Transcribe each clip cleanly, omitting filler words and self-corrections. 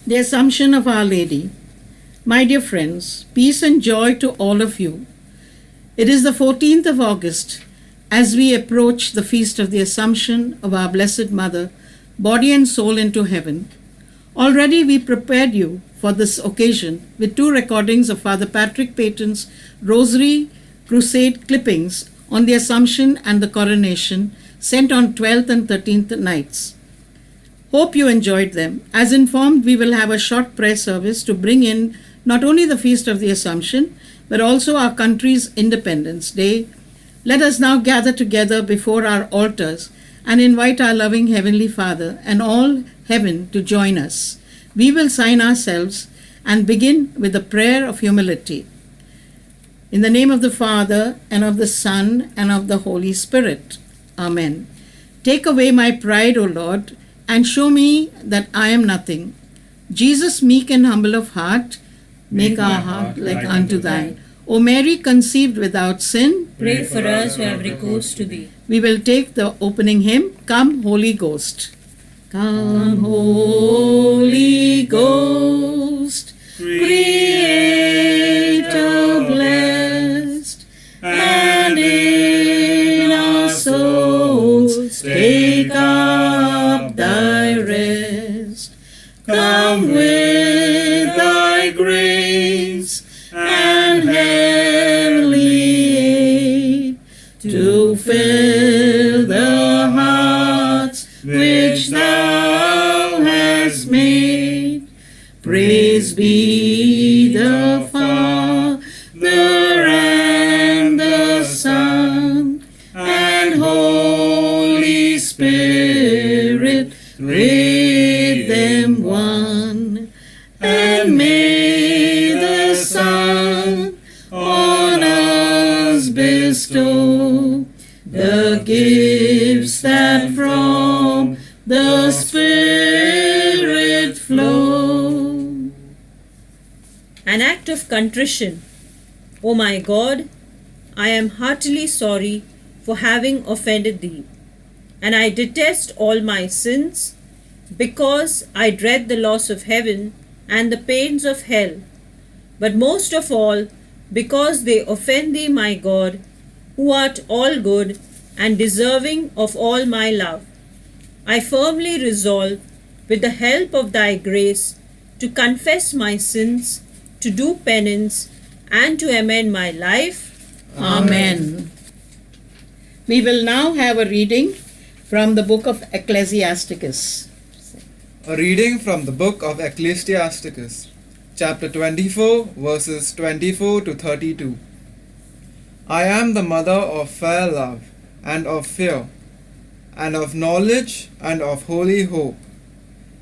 The Assumption of Our Lady. My dear friends, peace and joy to all of you. It is the 14th of August as we approach the feast of the Assumption of our Blessed Mother, body and soul into heaven. Already we prepared you for this occasion with 2 recordings of Father Patrick Peyton's Rosary Crusade clippings on the Assumption and the Coronation sent on 12th and 13th nights. Hope you enjoyed them. As informed, we will have a short prayer service to bring in not only the Feast of the Assumption, but also our country's Independence Day. Let us now gather together before our altars and invite our loving Heavenly Father and all heaven to join us. We will sign ourselves and begin with a prayer of humility. In the name of the Father, and of the Son, and of the Holy Spirit. Amen. Take away my pride, O Lord, and show me that I am nothing. Jesus, meek and humble of heart, make our heart like unto thine. O Mary, conceived without sin, pray for us who have recourse to thee. We will take the opening hymn, Come, Holy Ghost. Come, Holy Ghost, Creator blessed, and in our souls take up thy rest. Come with thy grace and heavenly aid to fill the hearts which thou hast made. Praise be the Father and the Son and Holy Spirit, with them one. And may the Son on us bestow the gifts that from the Spirit flow. An act of contrition. O my God, I am heartily sorry for having offended thee, and I detest all my sins, because I dread the loss of heaven and the pains of hell, but most of all because they offend thee, my God, who art all good and deserving of all my love. I firmly resolve, with the help of thy grace, to confess my sins, to do penance, and to amend my life. Amen. We will now have a reading from the book of Ecclesiasticus. A reading from the book of Ecclesiasticus, chapter 24, verses 24 to 32. I am the mother of fair love, and of fear, and of knowledge, and of holy hope.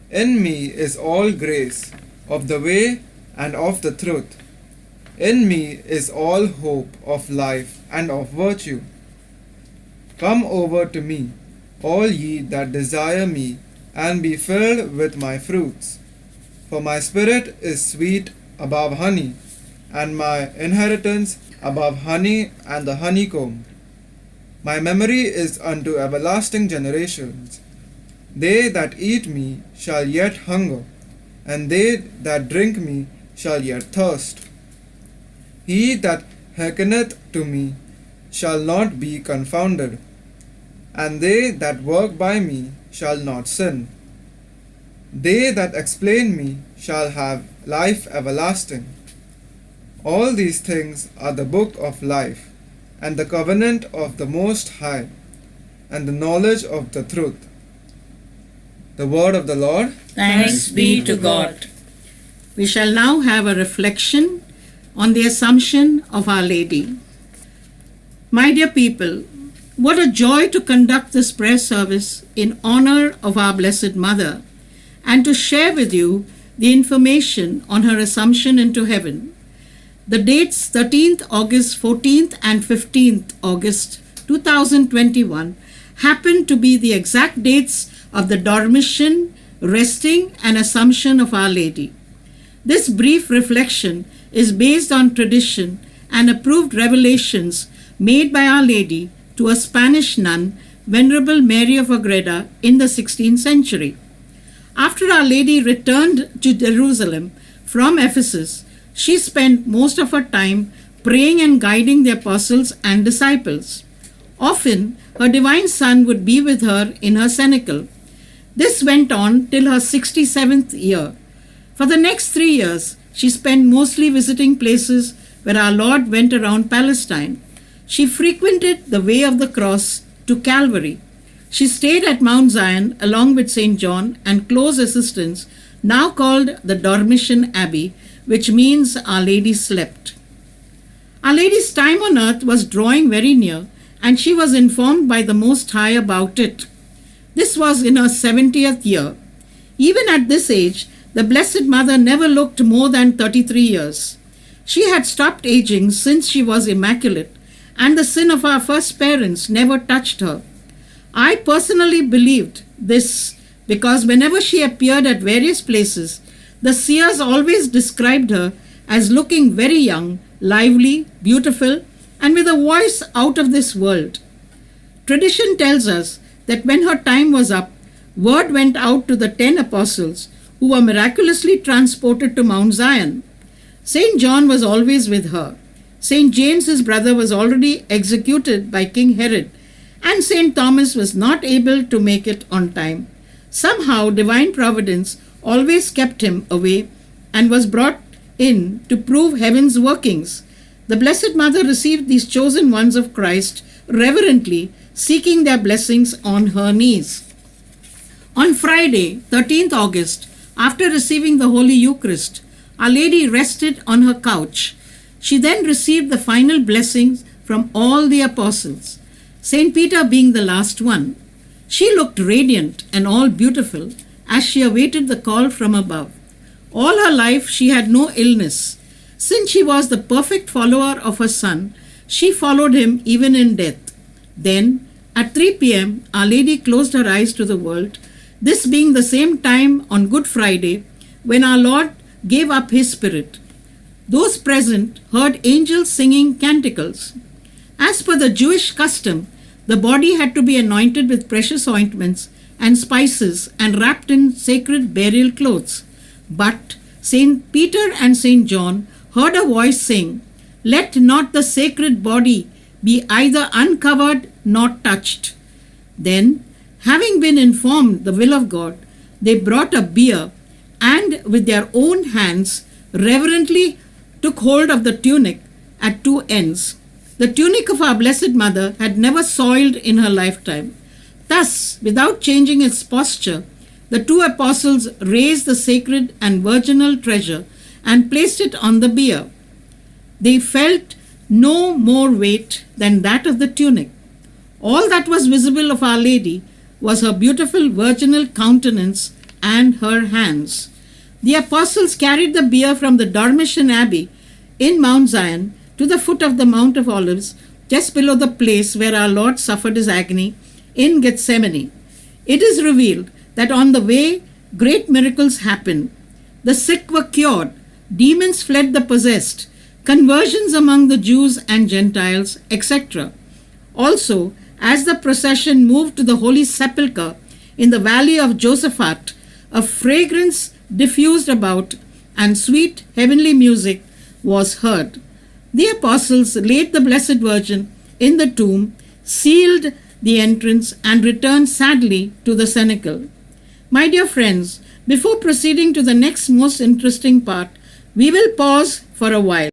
In me is all grace, of the way, and of the truth. In me is all hope of life, and of virtue. Come over to me, all ye that desire me, and be filled with my fruits. For my spirit is sweet above honey, and my inheritance above honey and the honeycomb. My memory is unto everlasting generations. They that eat me shall yet hunger, and they that drink me shall yet thirst. He that hearkeneth to me shall not be confounded, and they that work by me shall not sin. They that explain me shall have life everlasting. All these things are the book of life, and the covenant of the Most High, and the knowledge of the truth. The word of the Lord. Thanks be to God. We shall now have a reflection on the Assumption of Our Lady. My dear people, what a joy to conduct this prayer service in honor of our Blessed Mother and to share with you the information on her Assumption into heaven. The dates 13th August, 14th and 15th August 2021 happen to be the exact dates of the Dormition, Resting and Assumption of Our Lady. This brief reflection is based on tradition and approved revelations made by Our Lady to a Spanish nun, Venerable Mary of Agreda, in the 16th century. After Our Lady returned to Jerusalem from Ephesus, she spent most of her time praying and guiding the apostles and disciples. Often, her divine Son would be with her in her cenacle. This went on till her 67th year. For the next 3 years, she spent mostly visiting places where our Lord went around Palestine. She frequented the way of the cross to Calvary. She stayed at Mount Zion along with St. John and close assistants, now called the Dormition Abbey, which means Our Lady slept. Our Lady's time on earth was drawing very near, and she was informed by the Most High about it. This was in her 70th year. Even at this age, the Blessed Mother never looked more than 33 years. She had stopped aging since she was immaculate, and the sin of our first parents never touched her. I personally believed this because whenever she appeared at various places, the seers always described her as looking very young, lively, beautiful, and with a voice out of this world. Tradition tells us that when her time was up, word went out to the 10 apostles who were miraculously transported to Mount Zion. St. John was always with her. St. James, his brother, was already executed by King Herod, and St. Thomas was not able to make it on time. Somehow, divine providence always kept him away and was brought in to prove heaven's workings. The Blessed Mother received these chosen ones of Christ reverently, seeking their blessings on her knees. On Friday, 13th August, after receiving the Holy Eucharist, Our Lady rested on her couch. She then received the final blessings from all the apostles, St. Peter being the last one. She looked radiant and all beautiful as she awaited the call from above. All her life she had no illness. Since she was the perfect follower of her Son, she followed him even in death. Then, at 3 p.m., Our Lady closed her eyes to the world, this being the same time on Good Friday when our Lord gave up his spirit. Those present heard angels singing canticles. As per the Jewish custom, the body had to be anointed with precious ointments and spices and wrapped in sacred burial clothes. But St. Peter and St. John heard a voice saying, "Let not the sacred body be either uncovered nor touched." Then, having been informed the will of God, they brought a bier and with their own hands reverently took hold of the tunic at two ends. The tunic of our Blessed Mother had never soiled in her lifetime. Thus, without changing its posture, the two apostles raised the sacred and virginal treasure and placed it on the bier. They felt no more weight than that of the tunic. All that was visible of Our Lady was her beautiful virginal countenance and her hands. The apostles carried the bier from the Dormition Abbey in Mount Zion to the foot of the Mount of Olives, just below the place where our Lord suffered his agony in Gethsemane. It is revealed that on the way great miracles happened. The sick were cured, demons fled the possessed, conversions among the Jews and Gentiles, etc. Also, as the procession moved to the Holy Sepulchre in the valley of Josaphat, a fragrance diffused about and sweet heavenly music was heard. The apostles laid the Blessed Virgin in the tomb, sealed the entrance, and returned sadly to the cenacle. My dear friends, before proceeding to the next most interesting part, we will pause for a while.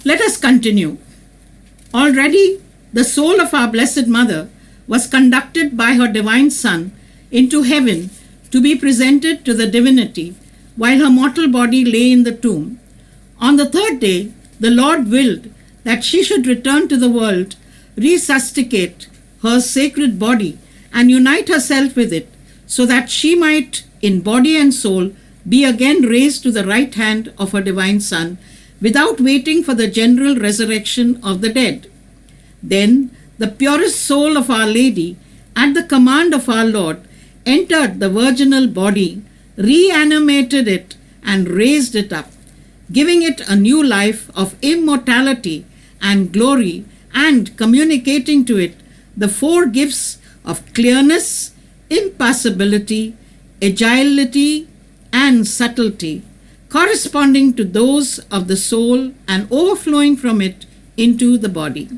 Let us continue. Already, the soul of our Blessed Mother was conducted by her Divine Son into heaven to be presented to the divinity, while her mortal body lay in the tomb. On the third day, the Lord willed that she should return to the world, resuscitate her sacred body, and unite herself with it, so that she might, in body and soul, be again raised to the right hand of her Divine Son, without waiting for the general resurrection of the dead. Then the purest soul of Our Lady, at the command of our Lord, entered the virginal body, reanimated it, and raised it up, giving it a new life of immortality and glory, and communicating to it the four gifts of clearness, impassibility, agility, and subtlety, corresponding to those of the soul and overflowing from it into the body.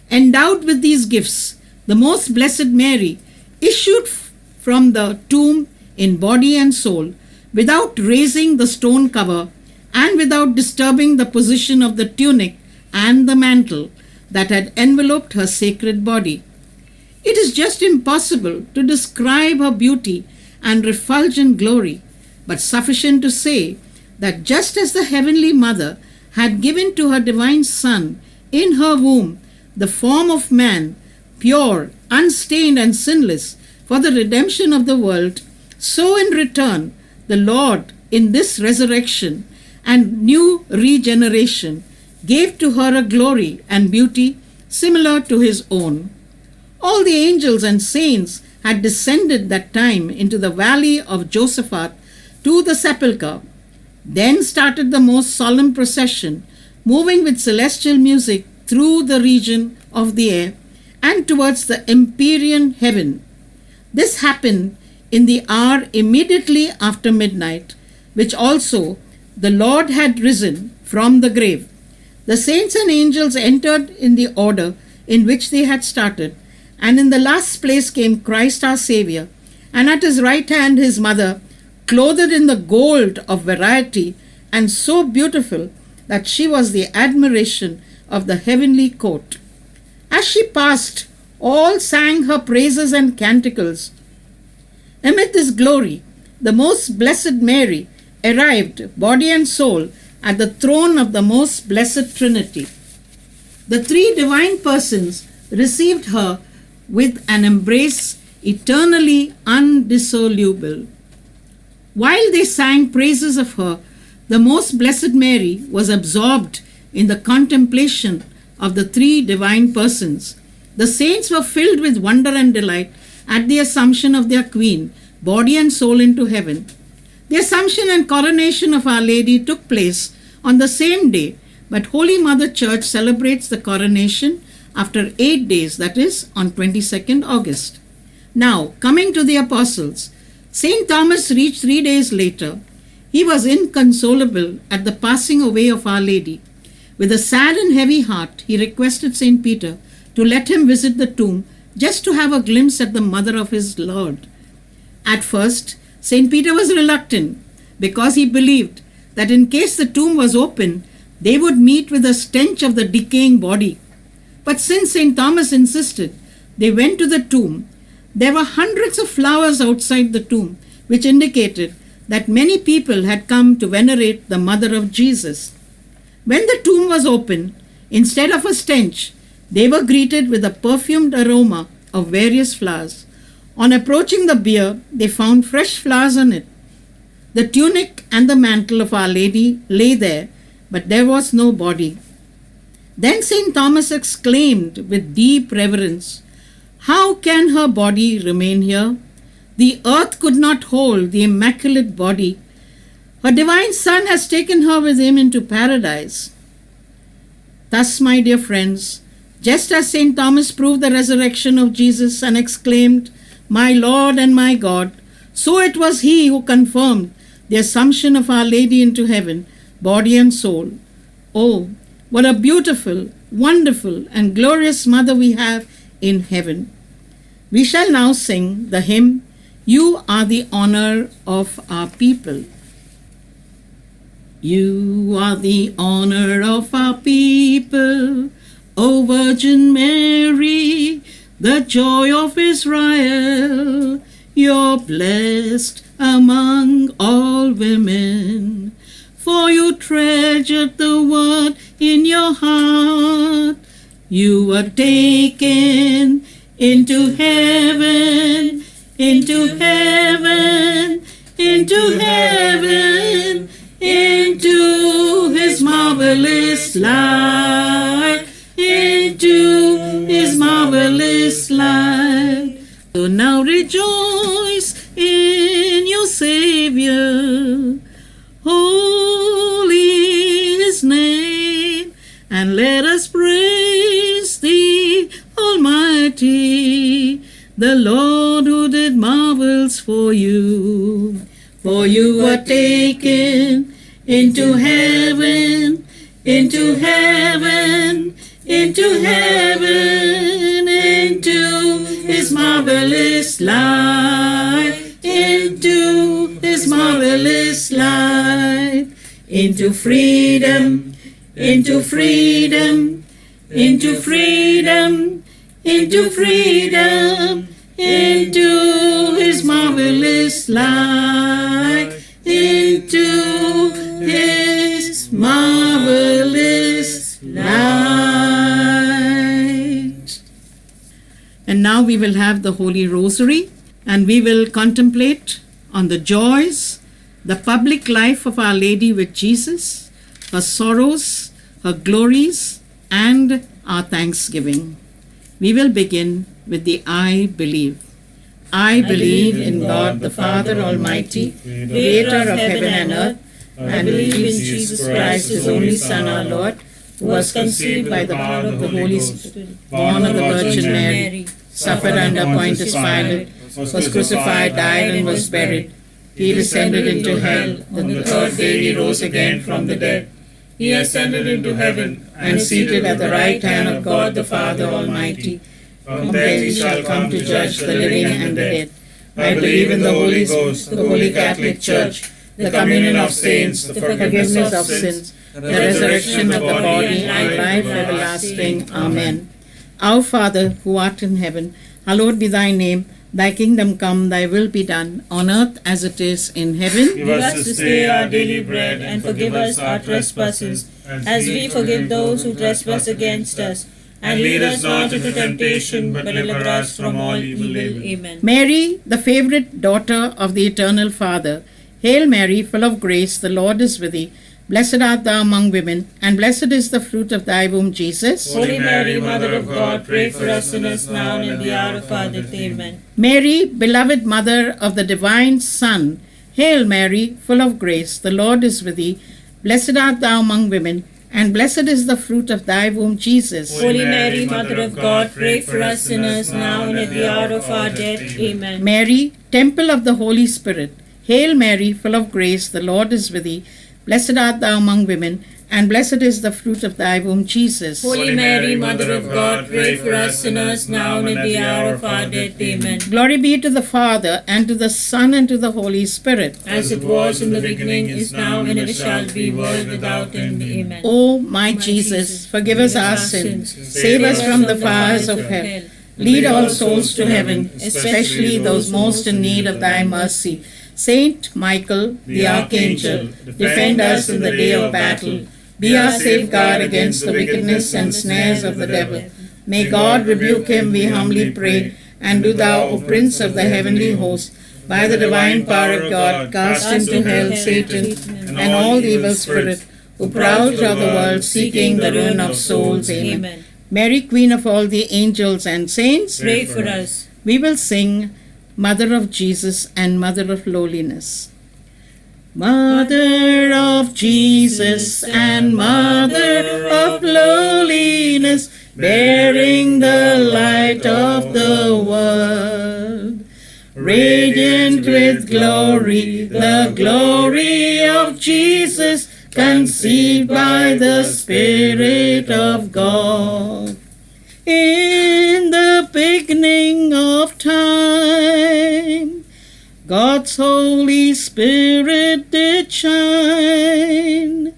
Endowed with these gifts, the Most Blessed Mary issued from the tomb in body and soul, without raising the stone cover and without disturbing the position of the tunic and the mantle that had enveloped her sacred body. It is just impossible to describe her beauty and refulgent glory, but sufficient to say that just as the Heavenly Mother had given to her Divine Son in her womb the form of man, pure, unstained, and sinless, for the redemption of the world, so in return the Lord, in this resurrection and new regeneration, gave to her a glory and beauty similar to his own. All the angels and saints had descended that time into the valley of Josaphat to the sepulchre. Then started the most solemn procession, moving with celestial music through the region of the air and towards the empyrean heaven. This happened in the hour immediately after midnight, which also the Lord had risen from the grave. The saints and angels entered in the order in which they had started, and in the last place came Christ our Saviour, and at his right hand his mother, clothed in the gold of variety, and so beautiful that she was the admiration of the heavenly court. As she passed, all sang her praises and canticles. Amid this glory, the Most Blessed Mary arrived, body and soul, at the throne of the Most Blessed Trinity. The three divine persons received her with an embrace eternally undissoluble. While they sang praises of her, the Most Blessed Mary was absorbed in the contemplation of the three divine persons. The saints were filled with wonder and delight at the assumption of their Queen, body and soul, into heaven. The Assumption and coronation of Our Lady took place on the same day, but Holy Mother Church celebrates the coronation after 8 days, that is, on 22nd August. Now, coming to the Apostles, St. Thomas reached 3 days later. He was inconsolable at the passing away of Our Lady. With a sad and heavy heart, he requested St. Peter to let him visit the tomb just to have a glimpse at the mother of his Lord. At first, St. Peter was reluctant because he believed that in case the tomb was open, they would meet with a stench of the decaying body. But since St. Thomas insisted, they went to the tomb. There were hundreds of flowers outside the tomb, which indicated that many people had come to venerate the mother of Jesus. When the tomb was opened, instead of a stench, they were greeted with a perfumed aroma of various flowers. On approaching the bier, they found fresh flowers on it. The tunic and the mantle of Our Lady lay there, but there was no body. Then St. Thomas exclaimed with deep reverence, "How can her body remain here? The earth could not hold the immaculate body. Her divine Son has taken her with him into paradise." Thus, my dear friends, just as St. Thomas proved the resurrection of Jesus and exclaimed, "My Lord and my God," so it was he who confirmed the Assumption of Our Lady into heaven, body and soul. Oh, what a beautiful, wonderful, and glorious Mother we have in heaven. We shall now sing the hymn, "You are the honor of our people." You are the honor of our people, O Virgin Mary, the joy of Israel. You're blessed among all women, for you treasured the word in your heart. You were taken into heaven, into heaven, into heaven, into his marvelous light, into his marvelous light. So now rejoice in your Savior, holy his name, and let us praise the Almighty, the Lord who did marvels for you. For you were taken into heaven, into heaven, into heaven, into his marvelous light, into his marvelous light, into freedom, into freedom, into freedom, into freedom, into his marvelous light, into his marvelous light. And now we will have the Holy Rosary, and we will contemplate on the joys, the public life of Our Lady with Jesus, her sorrows, her glories, and our thanksgiving. We will begin with the I believe. I believe in God the Father Almighty, creator of heaven and earth. I believe in Jesus Christ, his only Son, our Lord, who was conceived by the power of the Holy Spirit, born of the Virgin Mary, suffered under Pontius Pilate, was crucified, died, and was buried. He descended into hell. On the third day he rose again from the dead. He ascended into heaven and is seated at the right hand of God the Father Almighty. From there he shall come to judge the living and the dead. I believe in the Holy Ghost, the Holy Catholic Church, the communion of saints, the forgiveness of sins, the resurrection of the body, and life everlasting. Amen. Our Father, who art in heaven, hallowed be thy name. Thy kingdom come, thy will be done, on earth as it is in heaven. Give us this day our daily bread, and forgive us our trespasses, as we forgive those who trespass against us. And lead us not into temptation, but deliver us from all evil. Amen. Mary, the favorite daughter of the eternal Father, Hail Mary, full of grace, the Lord is with thee. Blessed art thou among women, and blessed is the fruit of thy womb, Jesus. Holy Mary, Mother of God, pray for us sinners now and at the hour of our death. Amen. Mary, beloved mother of the divine Son, Hail Mary, full of grace, the Lord is with thee. Blessed art thou among women, and blessed is the fruit of thy womb, Jesus. Holy Mary, Mother of God, pray for us sinners now and at the hour of our death. Amen. Mary, temple of the Holy Spirit, Hail Mary, full of grace, the Lord is with thee. Blessed art thou among women, and blessed is the fruit of thy womb, Jesus. Holy Mary, Mother of God, pray for us sinners now and at the hour of our death. Amen. Glory be to the Father, and to the Son, and to the Holy Spirit. As it was in the beginning, is now, and ever shall be, world without end. Amen. O my Jesus, forgive us our sins, save us from the fires of hell. Lead all souls to heaven, especially those most in need of thy mercy. Saint Michael, the Archangel, defend us in the day of battle. Be our safeguard against the wickedness and snares of the devil. May God rebuke him, we humbly pray. And do thou, O Prince of the heavenly host, by the divine power of God, cast into hell Satan and all evil spirits who prowl throughout the world, seeking the ruin of souls. Amen. Mary, Queen of all the angels and saints, Pray for us. we will sing Mother of Jesus and Mother of Lowliness. Mother of Jesus and Mother of Lowliness, bearing the light of the world, radiant with glory, the glory of Jesus, conceived by the Spirit of God. In the beginning of time, God Holy Spirit did shine.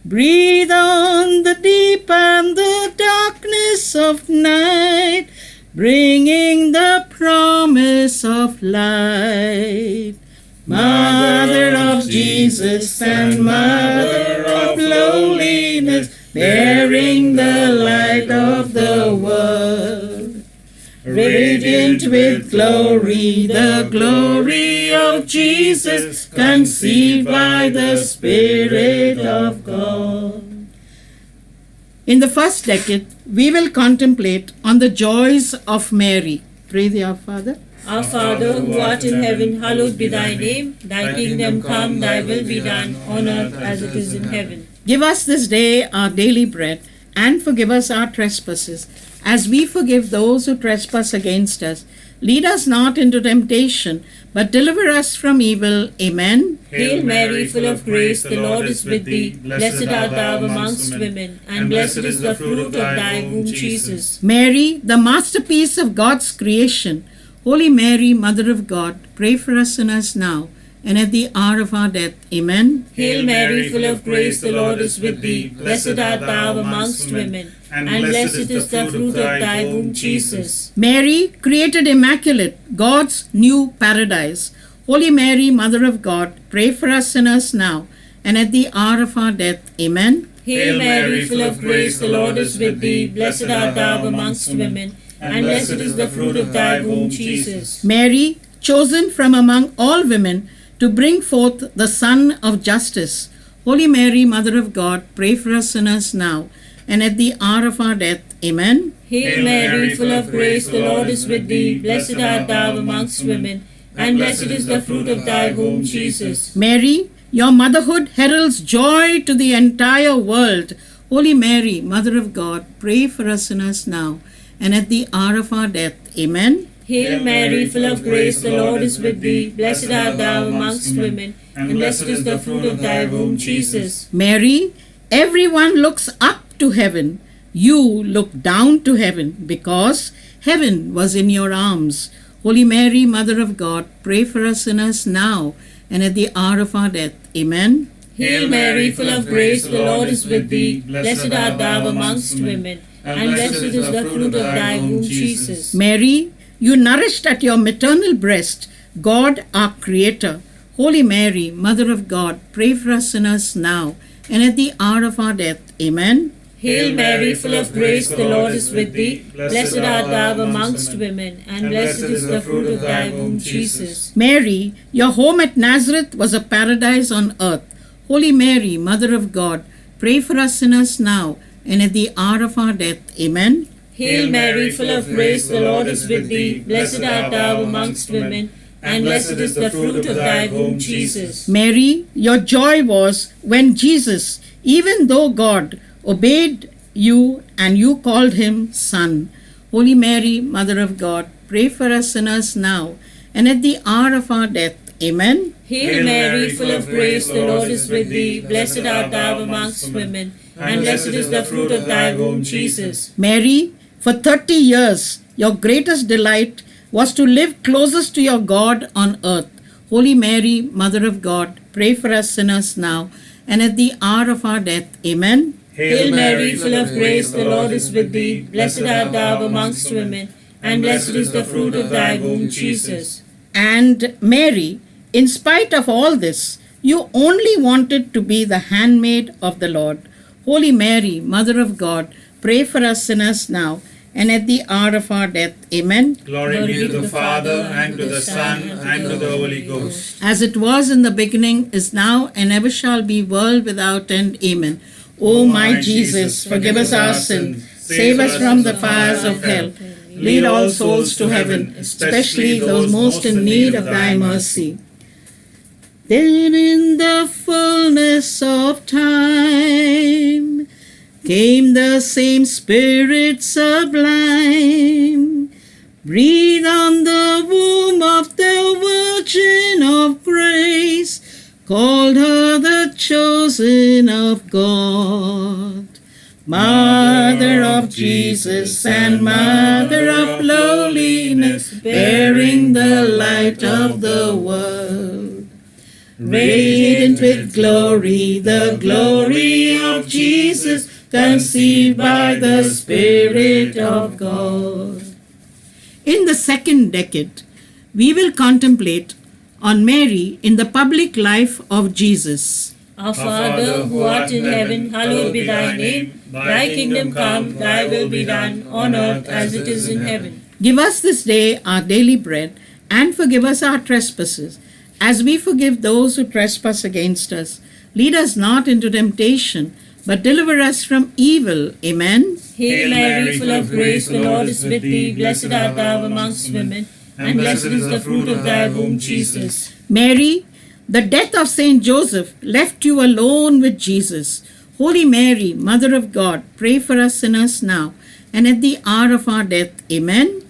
Breathe on the deep and the darkness of night, bringing the promise of light. Mother of Jesus and Mother of lowliness, bearing the light of the world. Radiant with glory, the glory of Jesus, conceived by the Spirit of God. In the first decade, we will contemplate on the joys of Mary. Pray the Our Father. Our Father, who art in heaven, hallowed be thy name. Thy kingdom come, thy will be done, on earth as it is in heaven. Give us this day our daily bread, and forgive us our trespasses, as we forgive those who trespass against us. Lead us not into temptation, but deliver us from evil. Amen. Hail Mary, full of grace, the Lord is with thee. Blessed art thou amongst women, and blessed is the fruit of thy womb, Jesus. Mary, the masterpiece of God's creation, Holy Mary, Mother of God, pray for us sinners now and at the hour of our death. Amen. Hail Mary, full of grace, the Lord is with thee. Blessed art thou amongst women, and blessed is the fruit of thy womb, Jesus. Mary, created immaculate, God's new paradise. Holy Mary, Mother of God, pray for us sinners now and at the hour of our death. Amen. Hail Mary, full of grace, the Lord is with thee. Blessed art thou amongst women, and blessed is the fruit of thy womb, Jesus. Mary, chosen from among all women to bring forth the Son of Justice. Holy Mary, Mother of God, pray for us sinners now and at the hour of our death. Amen. Hail Mary, full of grace, the Lord is with thee. Blessed art thou amongst women, and blessed is the fruit of thy womb, Jesus. Mary, your motherhood heralds joy to the entire world. Holy Mary, Mother of God, pray for us sinners now and at the hour of our death. Amen. Hail Mary, full of grace, the Lord is with thee. Blessed art thou amongst women, and blessed is the fruit of thy womb, Jesus. Mary, everyone looks up to heaven. You look down to heaven because heaven was in your arms. Holy Mary, Mother of God, pray for us sinners now and at the hour of our death. Amen. Hail Mary, full of grace, the Lord is with thee. Blessed art thou amongst women, and blessed is the fruit of thy womb, Jesus. Mary, you nourished at your maternal breast God our Creator. Holy Mary, Mother of God, pray for us sinners now and at the hour of our death. Amen. Hail Mary, full of grace, the Lord is with thee. Blessed art thou amongst women, and blessed is the fruit of thy womb, Jesus. Mary, your home at Nazareth was a paradise on earth. Holy Mary, Mother of God, pray for us sinners now and at the hour of our death. Amen. Hail Mary, full of grace, the Lord is with thee. Blessed art thou amongst women, and blessed is the fruit of thy womb, Jesus. Mary, your joy was when Jesus, even though God, obeyed you and you called him Son. Holy Mary, Mother of God, pray for us sinners now and at the hour of our death. Amen. Hail Mary, full of grace, the Lord is with thee. Blessed art thou amongst women, and blessed is the fruit of thy womb, Jesus. Mary, for 30 years, your greatest delight was to live closest to your God on earth. Holy Mary, Mother of God, pray for us sinners now and at the hour of our death. Amen. Hail Mary, full of grace, the Lord is with thee. Blessed art thou amongst women, and blessed is the fruit of thy womb, Jesus. And Mary, in spite of all this, you only wanted to be the handmaid of the Lord. Holy Mary, Mother of God, pray for us sinners now and at the hour of our death. Amen. Glory be to the Father, and to the Son, and to the Holy Ghost. As it was in the beginning, is now, and ever shall be, world without end. Amen. O my Jesus, forgive us our sins, save us from the fires of hell, lead all souls to heaven, especially those most in need of thy mercy. Then in the fullness of time came the same Spirit sublime, breathe on the womb of the Virgin of grace, called her the chosen of God. Mother of Jesus and Mother of lowliness, bearing the light of the world. radiant with glory, the glory of Jesus, conceived by the Spirit of God. In the second decade, we will contemplate on Mary in the public life of Jesus. Our Father, who art in heaven, hallowed be thy name. Thy kingdom come, thy will be done, on earth as it is in heaven. Give us this day our daily bread, and forgive us our trespasses, as we forgive those who trespass against us. Lead us not into temptation, but deliver us from evil. Amen. Hail Mary, full of grace, the Lord is with thee. Blessed art thou amongst women, and blessed is the fruit of thy womb, Jesus. Mary, the death of Saint Joseph left you alone with Jesus. Holy Mary, Mother of God, pray for us sinners now and at the hour of our death. Amen.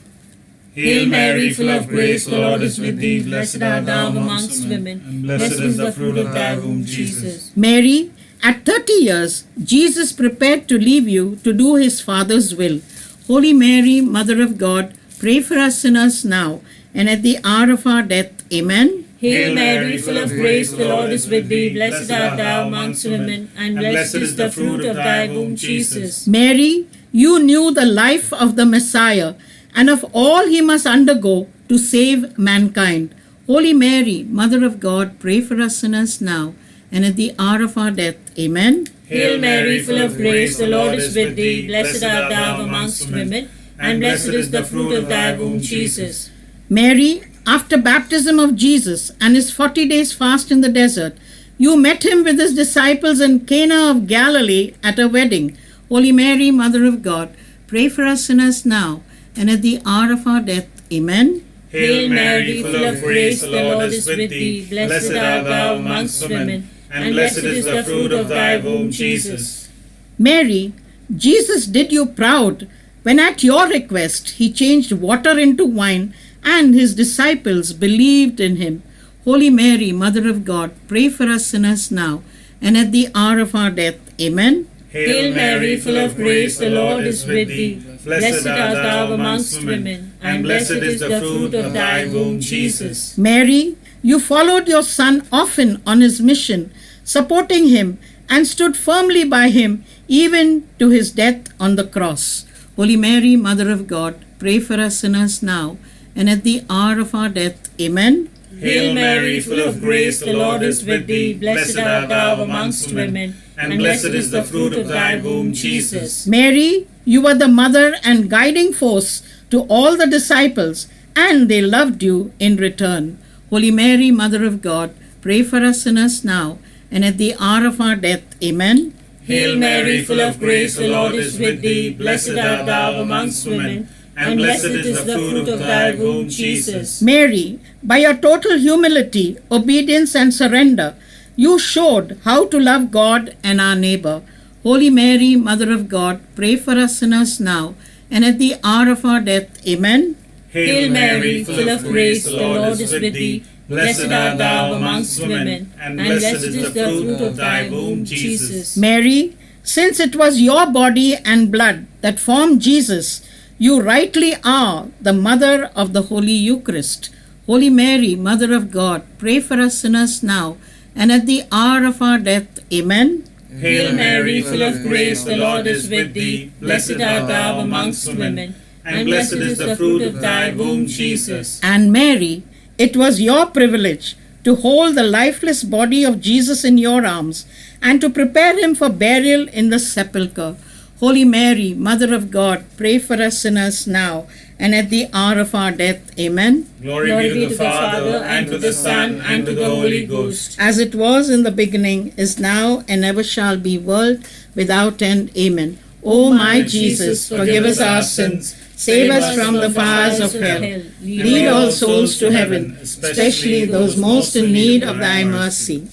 Hail Mary, full of grace, the Lord is with thee. Blessed art thou amongst women, and blessed is the fruit of thy womb, Jesus. Mary, at 30 years, Jesus prepared to leave you to do his Father's will. Holy Mary, Mother of God, pray for us sinners now and at the hour of our death. Amen. Hail Mary, full of grace, the Lord is with thee. Blessed art thou amongst women, and blessed is the fruit of thy womb, Jesus. Mary, you knew the life of the Messiah and of all he must undergo to save mankind. Holy Mary, Mother of God, pray for us sinners now and at the hour of our death. Amen. Hail Mary, full of grace, the Lord is with thee. Blessed art thou amongst women, and blessed is the fruit of thy womb, Jesus. Mary, after baptism of Jesus and his 40 days fast in the desert, you met him with his disciples in Cana of Galilee at a wedding. Holy Mary, Mother of God, pray for us sinners now and at the hour of our death. Amen. Hail Mary, full of grace, the Lord is with thee. Blessed art thou amongst women, and blessed is the fruit of thy womb, Jesus. Mary, Jesus did you proud when at your request he changed water into wine and his disciples believed in him. Holy Mary, Mother of God, pray for us sinners now and at the hour of our death. Amen. Hail Mary, full of grace, the Lord is with thee. Blessed art thou amongst women, and blessed is the fruit of thy womb, Jesus. Mary, you followed your son often on his mission, supporting him and stood firmly by him even to his death on the cross. Holy Mary, Mother of God, pray for us sinners now and at the hour of our death. Amen. Hail Mary, full of grace, the Lord is with thee. Blessed art thou amongst women, and blessed is the fruit of thy womb, Jesus. Mary, you were the mother and guiding force to all the disciples, and they loved you in return. Holy Mary, Mother of God, pray for us sinners now and at the hour of our death. Amen. Hail Mary, full of grace, the Lord is with thee. Blessed art thou amongst women, and blessed is the fruit of thy womb, Jesus. Mary, by your total humility, obedience, and surrender, you showed how to love God and our neighbor. Holy Mary, Mother of God, pray for us sinners now and at the hour of our death. Amen. Hail Mary, full of grace, the Lord is with thee. Blessed art thou amongst women, and blessed is the fruit of thy womb, Jesus. Mary, since it was your body and blood that formed Jesus, you rightly are the mother of the Holy Eucharist. Holy Mary, Mother of God, pray for us sinners now and at the hour of our death. Amen. Hail Mary, full of grace, the Lord is with thee. Blessed art thou amongst women, and blessed is the fruit of thy womb, Jesus. And Mary, it was your privilege to hold the lifeless body of Jesus in your arms and to prepare him for burial in the sepulchre. Holy Mary, Mother of God, pray for us sinners now and at the hour of our death. Amen. Glory be to the Father, and to the Son, and to the Holy Ghost. As it was in the beginning, is now, and ever shall be, world without end. Amen. O my Jesus, forgive us our sins, save us from the fires of hell, lead all souls to heaven, especially those most in need of thy mercy.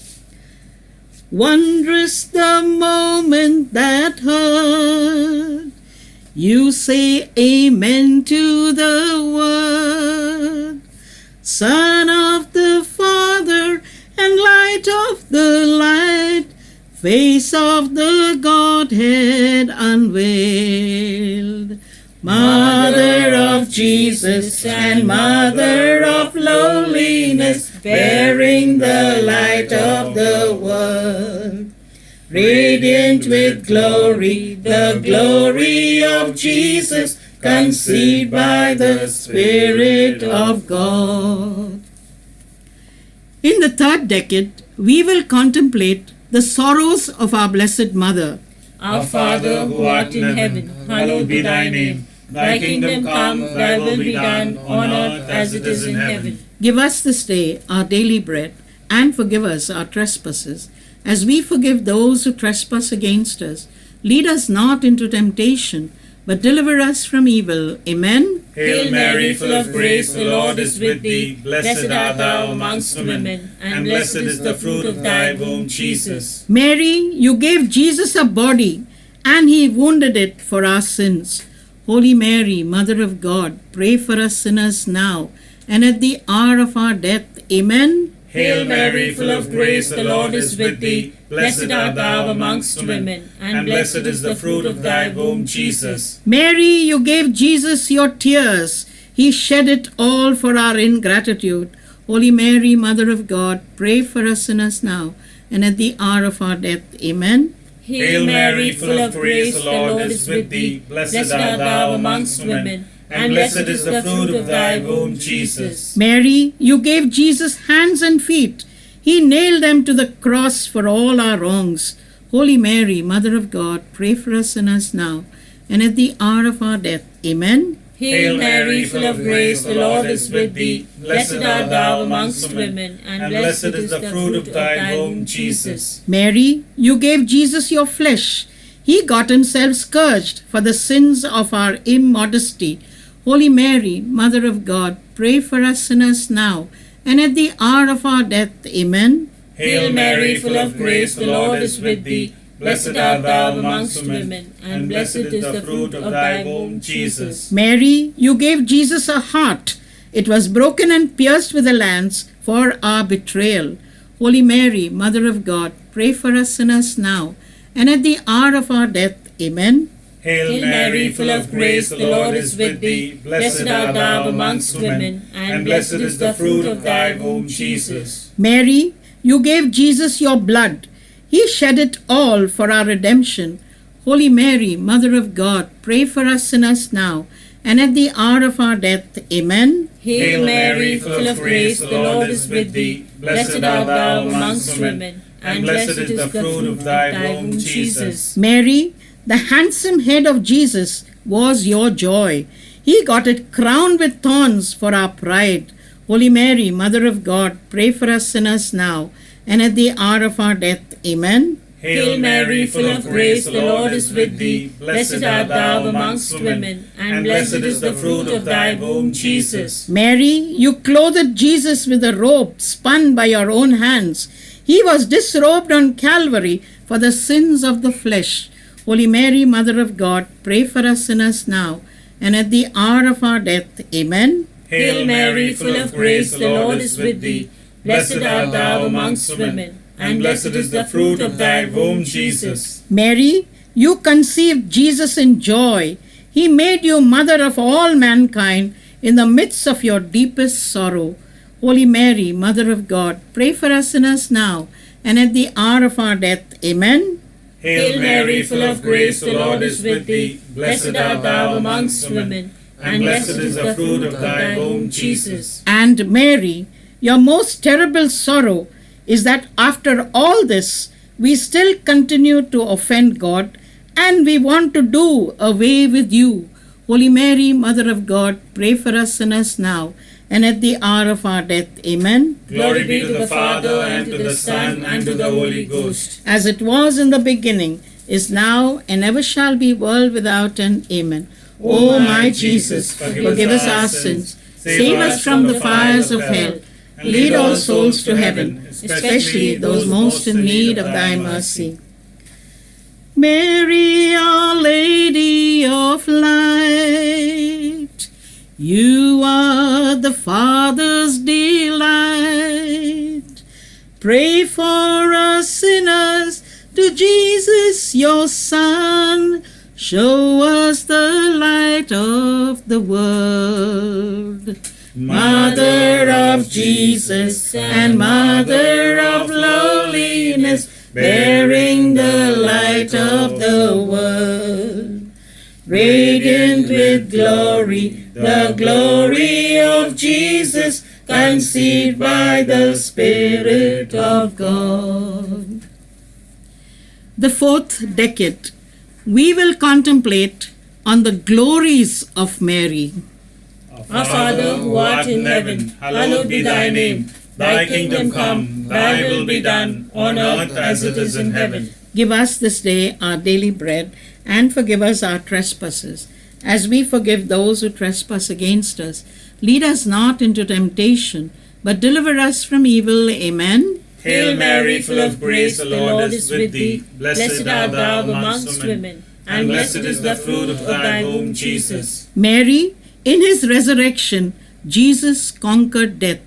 Wondrous the moment that heard you say amen to the word. Son of the Father and light of the light, face of the Godhead unveiled. Mother of Jesus and Mother of lowliness, bearing the light of the world. Radiant with glory, the glory of Jesus, conceived by the Spirit of God. In the third decade, we will contemplate the sorrows of our Blessed Mother. Our Father who art in heaven, hallowed be thy name. Thy kingdom come, thy will be done, on earth as it is in heaven. Give us this day our daily bread, and forgive us our trespasses, as we forgive those who trespass against us. Lead us not into temptation, but deliver us from evil. Amen. Hail Mary, full of grace, the Lord is with thee. Blessed art thou amongst women, and blessed is the fruit of thy womb, Jesus. Mary, you gave Jesus a body, and he wounded it for our sins. Holy Mary, Mother of God, pray for us sinners now, and at the hour of our death. Amen. Hail Mary, full of grace, the Lord is with thee. Blessed art thou amongst women, and blessed is the fruit of thy womb, Jesus. Mary, you gave Jesus your tears. He shed it all for our ingratitude. Holy Mary, Mother of God, pray for us sinners now, and at the hour of our death. Amen. Hail Mary, full of grace, the Lord is with thee. Blessed art thou amongst women, and blessed is the fruit of thy womb, Jesus. Mary, you gave Jesus hands and feet. He nailed them to the cross for all our wrongs. Holy Mary, Mother of God, pray for us sinners now, and at the hour of our death. Amen. Hail Mary, full of grace, the Lord is with thee. Blessed art thou amongst women, and blessed is the fruit of thy womb, Jesus. Mary, you gave Jesus your flesh. He got himself scourged for the sins of our immodesty. Holy Mary, Mother of God, pray for us sinners now, and at the hour of our death. Amen. Hail Mary, full of grace, the Lord is with thee. Blessed art thou amongst women, and blessed is the fruit of thy womb, Jesus. Mary, you gave Jesus a heart. It was broken and pierced with a lance for our betrayal. Holy Mary, Mother of God, pray for us sinners now, and at the hour of our death. Amen. Hail Mary, full of grace, the Lord is with thee. Blessed art thou amongst women, and blessed is the fruit of thy womb, Jesus. Mary, you gave Jesus your blood. He shed it all for our redemption. Holy Mary, Mother of God, pray for us sinners now, and at the hour of our death. Amen. Hail Mary, full of grace, the Lord is with thee. Blessed art thou amongst women, and blessed is the fruit of thy womb, Jesus. Mary, the handsome head of Jesus was your joy. He got it crowned with thorns for our pride. Holy Mary, Mother of God, pray for us sinners now, and at the hour of our death. Amen. Hail Mary, full of grace, the Lord is with thee. Blessed art thou amongst women, and blessed is the fruit of thy womb, Jesus. Mary, you clothed Jesus with a robe spun by your own hands. He was disrobed on Calvary for the sins of the flesh. Holy Mary, Mother of God, pray for us sinners now, and at the hour of our death. Amen. Hail Mary, full of grace, the Lord is with thee. Blessed art thou amongst women, and blessed is the fruit of thy womb, Jesus. Mary, you conceived Jesus in joy. He made you mother of all mankind in the midst of your deepest sorrow. Holy Mary, Mother of God, pray for us sinners now, and at the hour of our death. Amen. Hail Mary, full of grace, the Lord is with thee. Blessed art thou amongst women, and blessed is the fruit of thy womb, Jesus. And Mary, your most terrible sorrow is that after all this, we still continue to offend God, and we want to do away with you. Holy Mary, Mother of God, pray for us sinners now, and at the hour of our death. Amen. Glory be to the Father, and to the Son, and to the Holy Ghost. As it was in the beginning, is now, and ever shall be, world without end. Amen. O my Jesus, forgive us our sins, save us from the fires of hell, and lead all souls to heaven, especially those most in need of thy mercy. Mary, Our Lady of Light, you are the Father's delight. Pray for us sinners to Jesus your Son. Show us the light of the world. Mother of Jesus and Mother of lowliness, bearing the light of the world. Radiant with glory, the glory of Jesus, conceived by the Spirit of God. The fourth decade, we will contemplate on the glories of Mary. Our Father who art in heaven, hallowed be thy name. Thy kingdom come, thy will be done, on earth as it is in heaven. Give us this day our daily bread, and forgive us our trespasses, as we forgive those who trespass against us. Lead us not into temptation, but deliver us from evil. Amen. Hail Mary, full of grace, the Lord is with thee. Blessed art thou amongst women, and blessed is the fruit of thy womb, Jesus. Mary, in his resurrection, Jesus conquered death.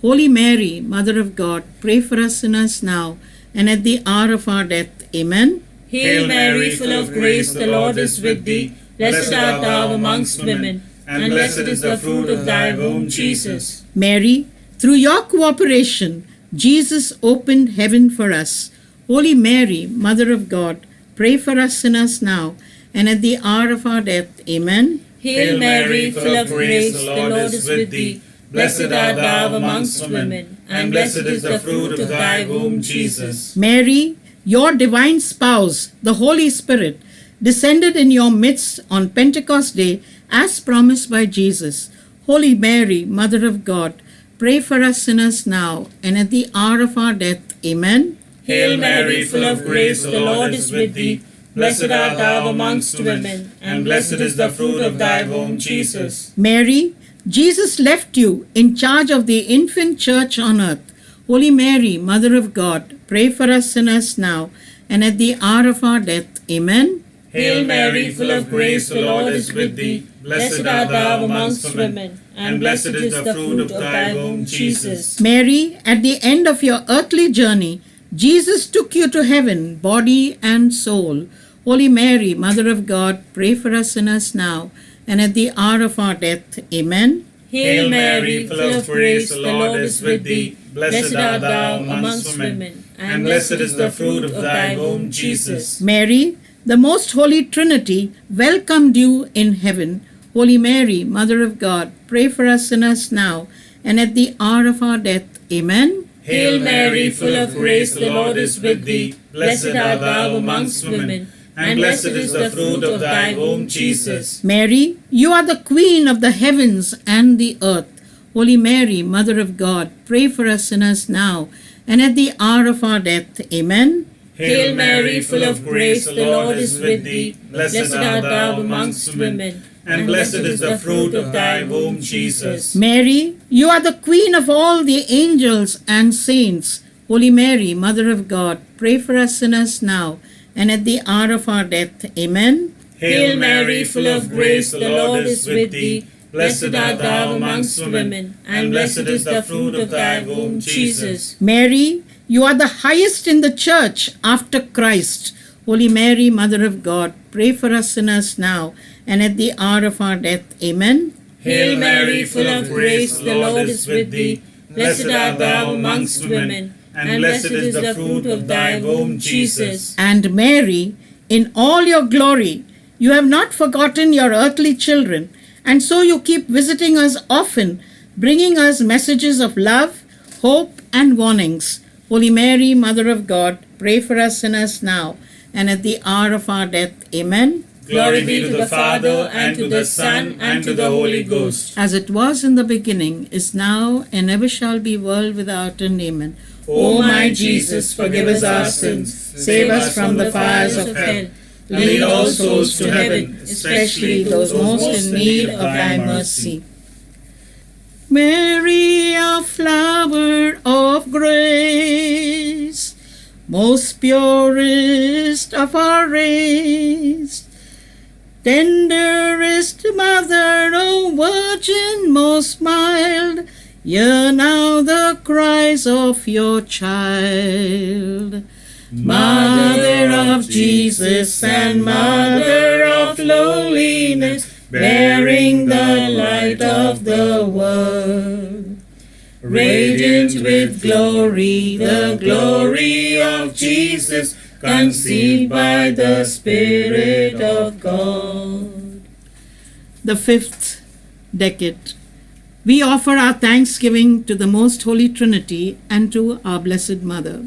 Holy Mary, Mother of God, pray for us sinners now and at the hour of our death. Amen. Hail Mary, full of grace, the Lord is with thee. Blessed art thou amongst women, and blessed is the fruit of thy womb, Jesus. Mary, through your cooperation, Jesus opened heaven for us. Holy Mary, Mother of God, pray for us sinners now and at the hour of our death. Amen. Hail Mary, full of grace, the Lord is with thee. Blessed art thou amongst women, and blessed is the fruit of thy womb, Jesus. Mary, your divine spouse, the Holy Spirit, descended in your midst on Pentecost Day as promised by Jesus. Holy Mary, Mother of God, pray for us sinners now and at the hour of our death. Amen. Hail Mary, full of grace, the Lord is with thee. Blessed art thou amongst women, and blessed is the fruit of thy womb, Jesus. Mary, Jesus left you in charge of the infant church on earth. Holy Mary, Mother of God, pray for us sinners now and at the hour of our death. Amen. Hail Mary, full of grace, the Lord is with thee. Blessed art thou amongst women, and blessed is the fruit of thy womb, Jesus. Mary, at the end of your earthly journey, Jesus took you to heaven, body and soul. Holy Mary, Mother of God, pray for us sinners now and at the hour of our death. Amen. Hail Mary, full of grace, the Lord is with thee. Blessed art thou amongst women, and blessed is the fruit of thy womb, Jesus. Mary, the most holy Trinity, welcomed you in heaven. Holy Mary, Mother of God, pray for us sinners now and at the hour of our death. Amen. Hail Mary, full of grace, the Lord is with thee. Blessed art thou amongst women, and blessed is the fruit of thy womb, Jesus. Mary, you are the Queen of the heavens and the earth. Holy Mary, Mother of God, pray for us sinners now and at the hour of our death. Amen. Hail Mary, full of grace, the Lord is with thee. Blessed art thou amongst women, and blessed is the fruit of thy womb, Jesus. Mary, you are the Queen of all the angels and saints. Holy Mary, Mother of God, pray for us sinners now and at the hour of our death. Amen. Hail Mary, full of grace, the Lord is with thee. Blessed art thou amongst women, and blessed is the fruit of thy womb, Jesus. Mary, you are the highest in the church after Christ. Holy Mary, Mother of God, pray for us sinners now and at the hour of our death. Amen. Hail Mary, full of grace, the Lord is with thee. Blessed art thou amongst women, and blessed is the fruit of thy womb, Jesus. And Mary, in all your glory, you have not forgotten your earthly children, and so you keep visiting us often, bringing us messages of love, hope, and warnings. Holy Mary, Mother of God, pray for us sinners now and at the hour of our death. Amen. Glory be to the Father, and to the Son, and to the Holy Ghost. As it was in the beginning, is now, and ever shall be, world without end. Amen. O my Jesus, forgive us our sins, save us from the fires of hell. Lead all souls to heaven, especially those most in need of thy mercy. Mary, our flower of grace, most purest of our race, tenderest mother, O Virgin most mild, hear now the cries of your child. Mother of Jesus and Mother of lowliness, bearing the light of the world. Radiant with glory, the glory of Jesus, conceived by the Spirit of God. The fifth decade. We offer our thanksgiving to the Most Holy Trinity and to our Blessed Mother.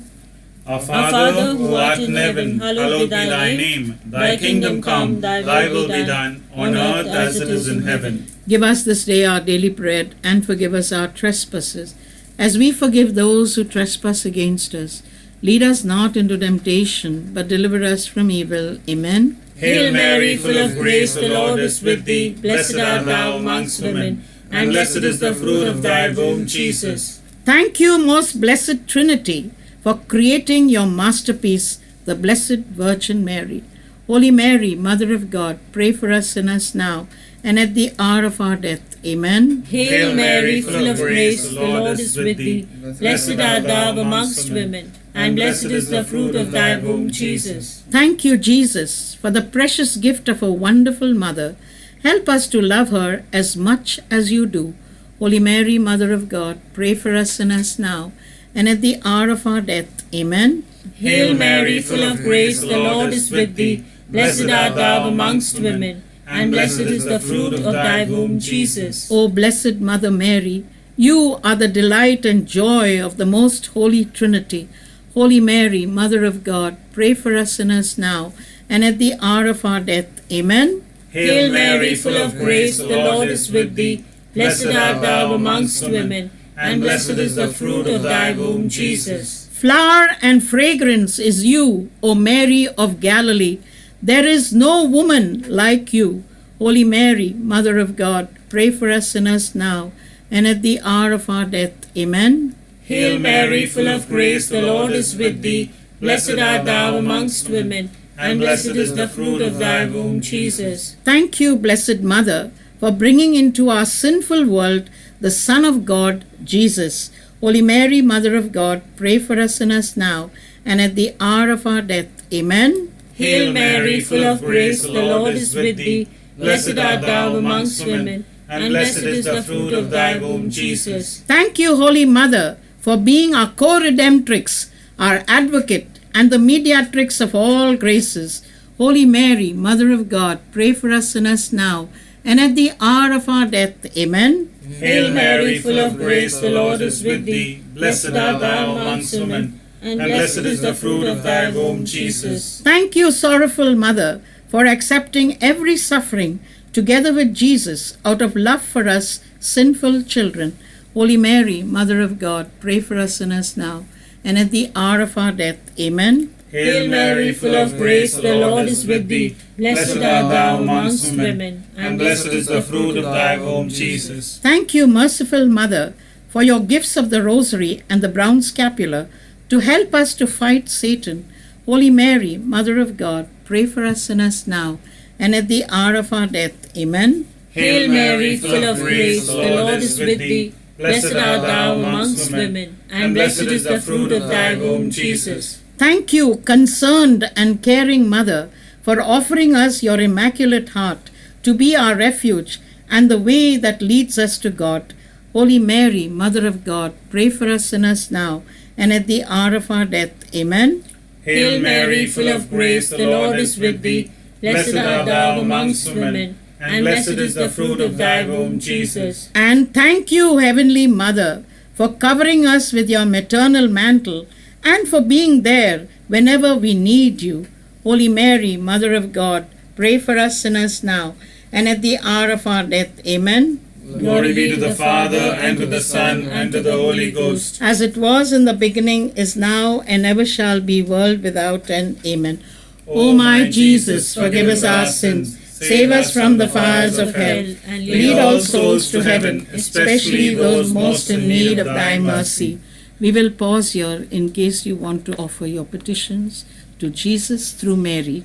Our Father, who art in heaven, hallowed be thy name. Thy kingdom come, thy will be done, on earth as it is in heaven. Give us this day our daily bread, and forgive us our trespasses, as we forgive those who trespass against us. Lead us not into temptation, but deliver us from evil. Amen. Hail Mary, full of grace, the Lord is with thee. Blessed art thou amongst women, and blessed is the fruit of thy womb, Jesus. Thank you, most blessed Trinity, for creating your masterpiece, the Blessed Virgin Mary. Holy Mary, Mother of God, pray for us sinners now and at the hour of our death. Amen. Hail Mary, full of grace, the Lord is with thee. Blessed art thou amongst women, and blessed is the fruit of thy womb, Jesus. Thank you, Jesus, for the precious gift of a wonderful mother. Help us to love her as much as you do. Holy Mary, Mother of God, pray for us sinners now and at the hour of our death. Amen. Hail Mary, full of grace, the Lord is with thee. Blessed art thou amongst women, and blessed is the fruit of thy womb, Jesus. O Blessed Mother Mary, you are the delight and joy of the most holy Trinity. Holy Mary, Mother of God, pray for us sinners now and at the hour of our death. Amen. Hail Mary, full of grace, the Lord is with thee. Blessed art thou amongst women, and blessed is the fruit of thy womb, Jesus. Flower and fragrance is you, O Mary of Galilee. There is no woman like you. Holy Mary, Mother of God, pray for us sinners now and at the hour of our death. Amen. Hail Mary, full of grace, the Lord is with thee. Blessed art thou amongst women, and blessed is the fruit of thy womb, Jesus. Thank you, Blessed Mother, for bringing into our sinful world the Son of God, Jesus. Holy Mary, Mother of God, pray for us sinners now and at the hour of our death. Amen. Hail Mary, full of grace, the Lord is with thee. Blessed art thou amongst women, and blessed is the fruit of thy womb, Jesus. Thank you, Holy Mother, for being our co-redemptrix, our advocate, and the mediatrix of all graces. Holy Mary, Mother of God, pray for us sinners now and at the hour of our death. Amen. Hail Mary, full of grace, the Lord is with thee. Blessed art thou amongst women, and blessed is the fruit of thy womb, Jesus. Thank you, sorrowful Mother, for accepting every suffering together with Jesus out of love for us sinful children. Holy Mary, Mother of God, pray for us sinners now and at the hour of our death. Amen. Hail Mary, full of grace, the Lord is with thee. Blessed art thou amongst women, and blessed is the fruit of thy womb, Jesus. Thank you, merciful Mother, for your gifts of the Rosary and the brown scapular to help us to fight Satan. Holy Mary, Mother of God, pray for us sinners now and at the hour of our death. Amen. Hail Mary, full of grace, the Lord is with thee. Blessed art thou amongst women, and blessed is the fruit of thy womb, Jesus. Thank you, concerned and caring Mother, for offering us your Immaculate Heart to be our refuge and the way that leads us to God. Holy Mary, Mother of God, pray for us sinners now and at the hour of our death. Amen. Hail Mary, full of grace, the Lord is with thee. Blessed art thou amongst women, and blessed is the fruit of thy womb, Jesus. And thank you, Heavenly Mother, for covering us with your maternal mantle and for being there whenever we need you. Holy Mary, Mother of God, pray for us sinners now and at the hour of our death. Amen. Glory be to the Father, and to the Son, and to the Holy Ghost. As it was in the beginning, is now, and ever shall be, world without end. Amen. O my Jesus, forgive us our sins, save us from the fires of hell, and lead all souls to heaven, especially those most in need of thy mercy. We will pause here in case you want to offer your petitions to Jesus through Mary.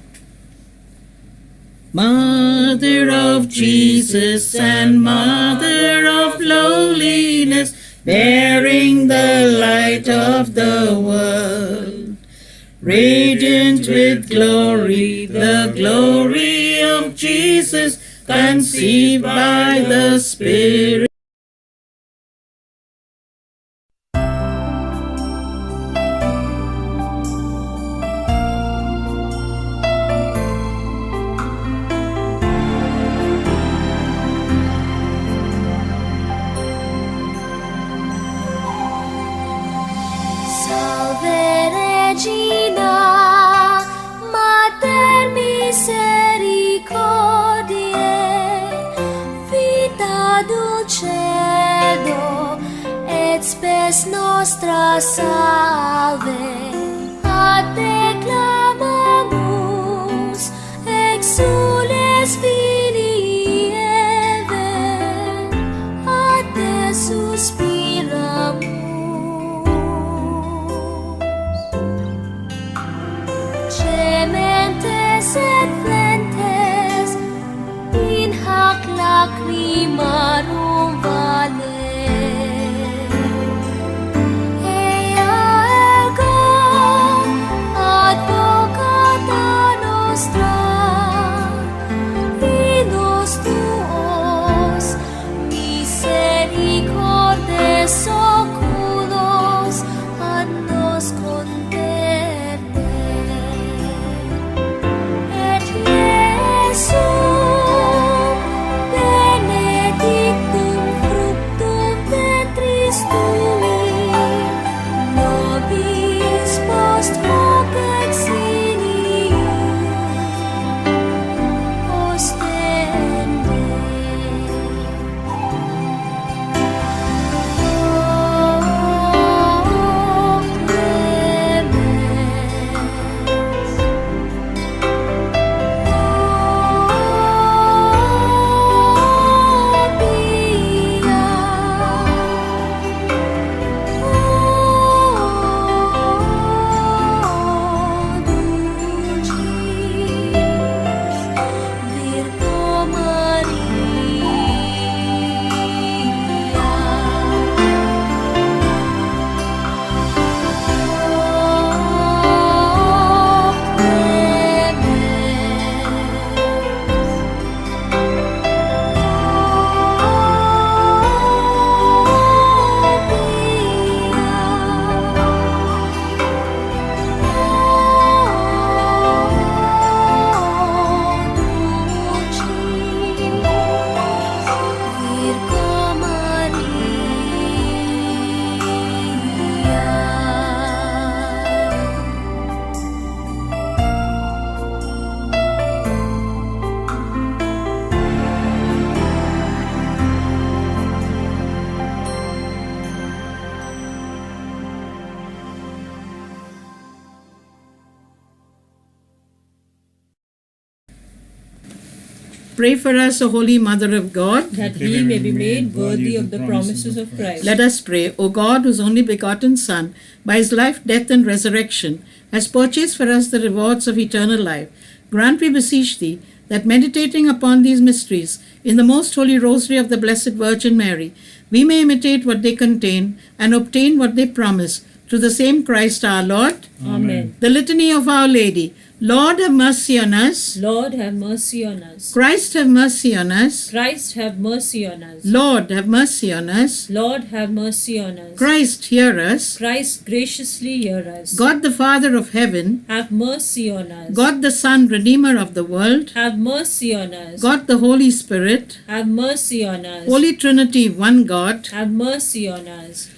Mother of Jesus and Mother of lowliness, bearing the light of the world, radiant with glory, the glory of Jesus, conceived by the Spirit. Salve Regina, Mater misericordiae, vita dulcedo, et spes nostra salve. A te clamamus, exules filii Eve, a te suspiramus. Gementes et flentes in hac lacrimarum vale. Ea ergo advocata nostra, in nos tuos misericordes oculos ad nos converte. Et Iesum benedictum fructum ventris tui, nobis post hoc exilium ostende. O clemens, Virgo Pray for us, O Holy Mother of God. that we may be made worthy of the promises of Christ. Let us pray. O God, whose only begotten Son, by his life, death, and resurrection, has purchased for us the rewards of eternal life, grant, we beseech thee, that meditating upon these mysteries in the most holy rosary of the Blessed Virgin Mary, we may imitate what they contain and obtain what they promise, through the same Christ our Lord. Amen. The Litany of Our Lady. Lord, have mercy on us. Lord, have mercy on us. Christ, have mercy on us. Christ, have mercy on us. Lord, have mercy on us. Lord, have mercy on us. Christ, hear us. Christ, graciously hear us. God the Father of heaven, have mercy on us. God the Son, Redeemer of the world, have mercy on us. God the Holy Spirit, have mercy on us. Holy Trinity, one God, have mercy on us.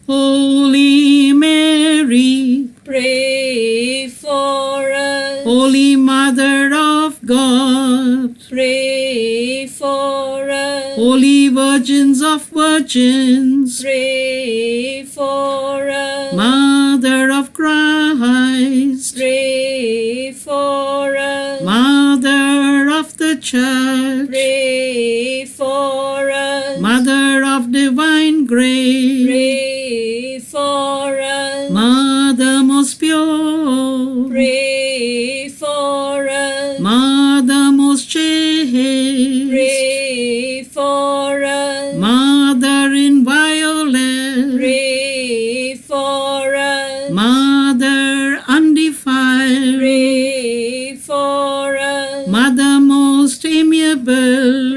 Holy Mary, Pray for us. Holy Mother of God, Pray for us. Holy Virgins of Virgins, Pray for us. Mother of Christ, Pray for us. Mother of the Church, Pray for us. Mother of Divine Grace, Pray for us. Mother most pure, Pray for us. Mother most chaste, Pray for us. Mother inviolate, Pray for us. Mother undefiled, Pray for us. Mother most amiable,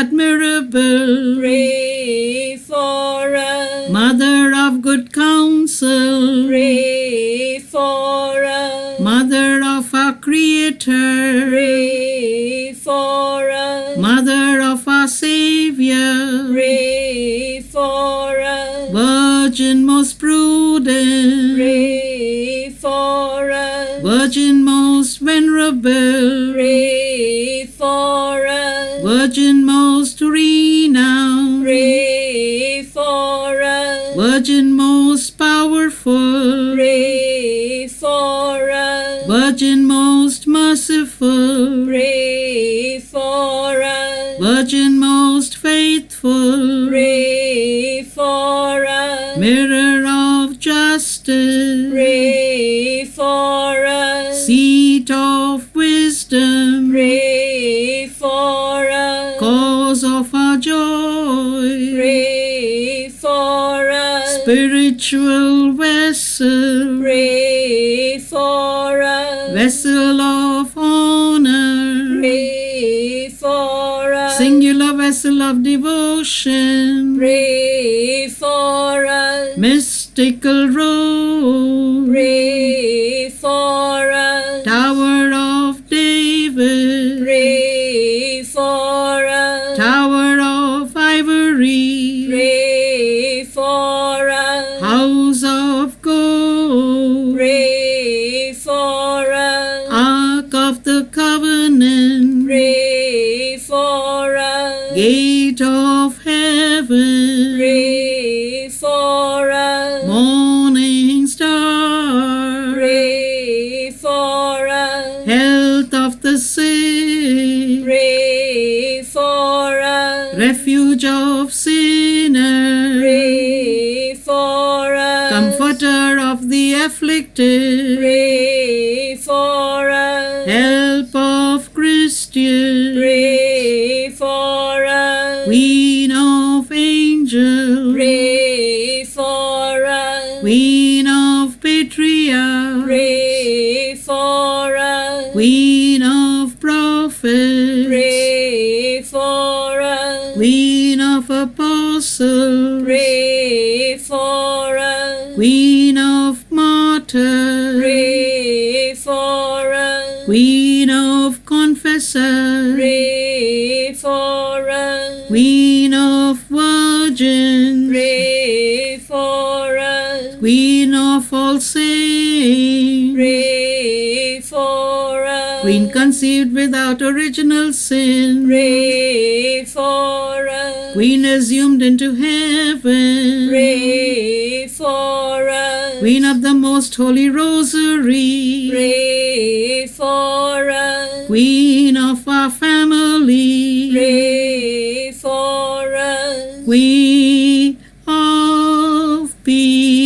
admirable, pray for us. Mother of good counsel, Pray for us. Mother of our Creator, Pray for us. Mother of our Savior, Pray for us. Virgin most prudent, Pray for us. Virgin most venerable, Pray for us. Virgin most renowned, Pray for us. Virgin most powerful, Pray for us. Virgin most merciful, Pray for us. Virgin most faithful, Pray for us. Mirror of justice, Pray for us. Seat of wisdom, Pray for us. Cause of our joy, Pray for us. Spiritual vessel, Pray for us. Vessel of honor, Pray for us. Singular vessel of devotion, Pray for us. Mystical road, Pray for us. Tower of David, Pray for us. Tower of Ivory, Pray for us. House of Gold, Pray for us. Ark of the Covenant, Pray for us. Gate of Heaven, Pray for us. Morning Star, Pray for us. Health of the sick, Pray for us. Refuge of sinners, Pray for us. Comforter of the afflicted, Pray for us. Help of Christians, Pray for us. Queen of angels, Pray for us. Queen of patriarchs, Pray for us. Queen of prophets, Pray for us. Queen of apostles, Pray for us. Queen of martyrs, Pray for us. Queen of confessors, Pray for us. Queen of virgins, Pray for us. Queen of all saints, Pray for us. Queen conceived without original sin, Pray for us. Queen assumed into heaven, Pray for us. Queen of the most holy rosary, Pray for us. Queen of our family, Pray for us. Queen of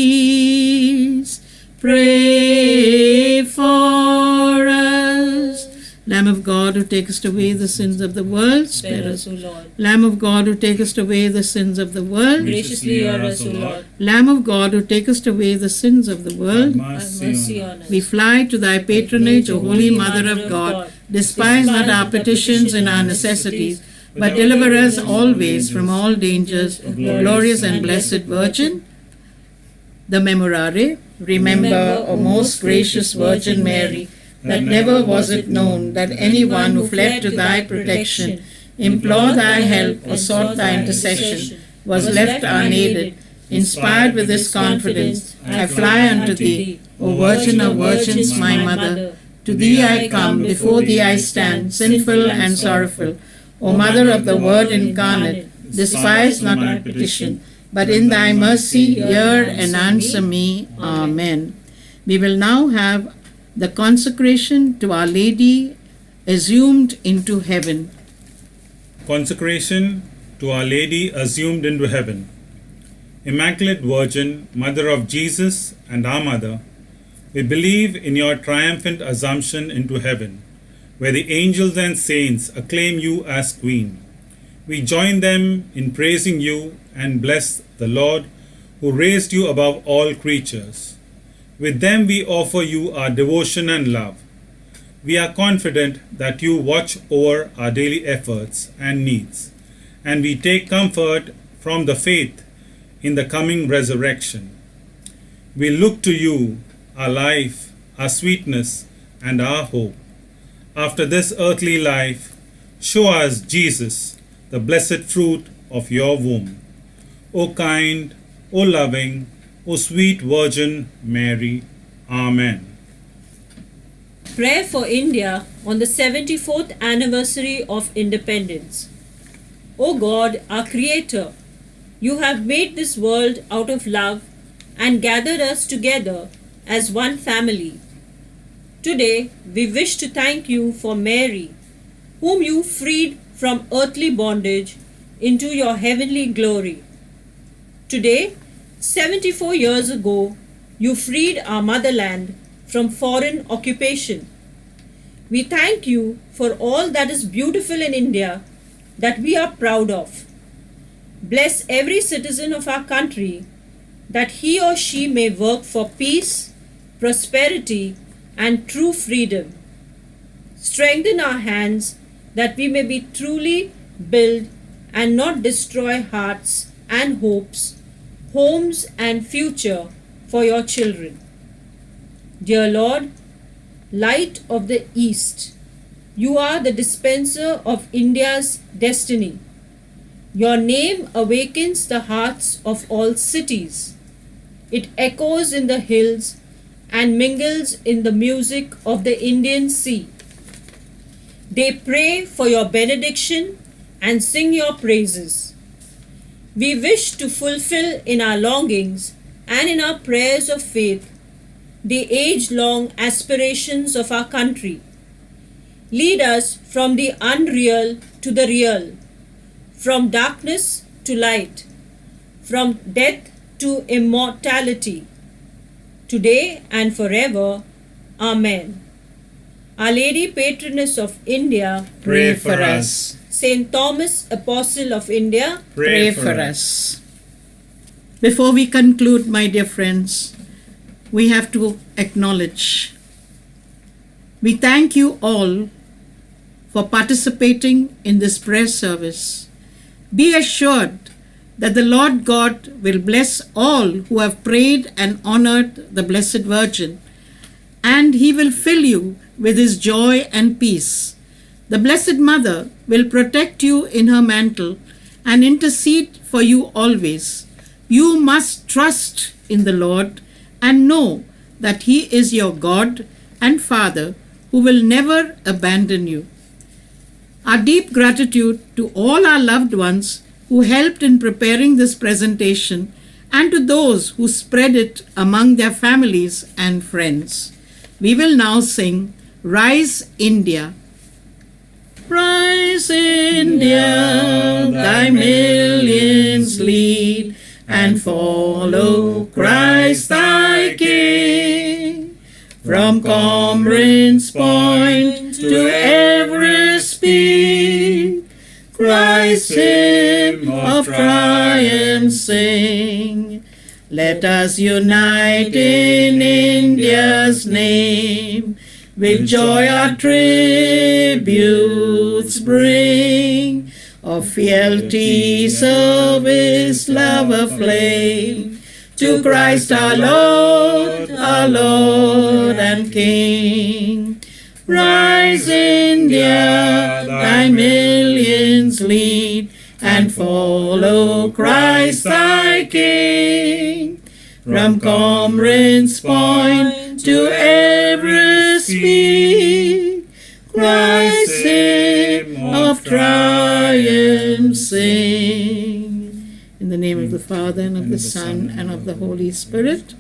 peace, pray for us. Lamb of God, who takest away the sins of the world, spare us. O Lord. Lamb of God, who takest away the sins of the world, Graciously hear us, O Lord. Lamb of God, who takest away the sins of the world, Have mercy on us. we fly to thy patronage, O Holy Mother of God. Despise not our petitions and our necessities, but deliver us always from all dangers, O glorious and blessed Virgin. The Memorare. Remember, O most gracious Virgin Mary, that never was it known that anyone who fled to thy protection, implored thy help, or sought thy intercession, was left unaided. Inspired with this confidence, I fly unto thee, O Virgin of Virgins, my Mother. To thee I come, before thee I stand, sinful and sorrowful. O Mother of the Word incarnate, despise not my petition, but in thy mercy hear and answer me. Amen. We will now have the consecration to Our Lady assumed into heaven. Consecration to Our Lady assumed into heaven. Immaculate Virgin, Mother of Jesus and our Mother, we believe in your triumphant assumption into heaven, where the angels and saints acclaim you as Queen. We join them in praising you and bless the Lord, who raised you above all creatures. With them we offer you our devotion and love. We are confident that you watch over our daily efforts and needs, and we take comfort from the faith in the coming resurrection. We look to you, our life, our sweetness, and our hope. After this earthly life, show us Jesus, the blessed fruit of your womb. O kind, O loving, O sweet Virgin Mary. Amen. Prayer for India on the 74th anniversary of independence. O God, our Creator, you have made this world out of love and gathered us together as one family. Today, we wish to thank you for Mary, whom you freed from earthly bondage into your heavenly glory. Today, 74 years ago, you freed our motherland from foreign occupation. We thank you for all that is beautiful in India that we are proud of. Bless every citizen of our country that he or she may work for peace, prosperity, and true freedom. Strengthen our hands that we may be truly build and not destroy hearts and hopes, homes and future for your children. Dear Lord, Light of the East, you are the dispenser of India's destiny. Your name awakens the hearts of all cities. It echoes in the hills and mingles in the music of the Indian Sea. They pray for your benediction and sing your praises. We wish to fulfill in our longings and in our prayers of faith the age-long aspirations of our country. Lead us from the unreal to the real, from darkness to light, from death to immortality, today and forever. Amen. Our Lady Patroness of India, Pray for us. Saint Thomas Apostle of India, Pray for us. Before we conclude, my dear friends, we have to acknowledge. We thank you all for participating in this prayer service. Be assured that the Lord God will bless all who have prayed and honored the Blessed Virgin, and He will fill you with His joy and peace. The Blessed Mother will protect you in her mantle and intercede for you always. You must trust in the Lord and know that He is your God and Father who will never abandon you. Our deep gratitude to all our loved ones who helped in preparing this presentation and to those who spread it among their families and friends. We will now sing Rise India. Rise India, thy millions lead, and follow Christ thy King. From Comorin's point to Everest peak, Christ's hymn of triumph sing. Let us unite in India's name, with joy our tributes bring, of fealty, service, love aflame, to Christ our Lord and King. Rise India, thy millions lead, and follow Christ thy King. From Comorin's point to Everest peak, Christ's hymn of triumph sing. In the name of the Father, and of the Son, and of the Holy Spirit.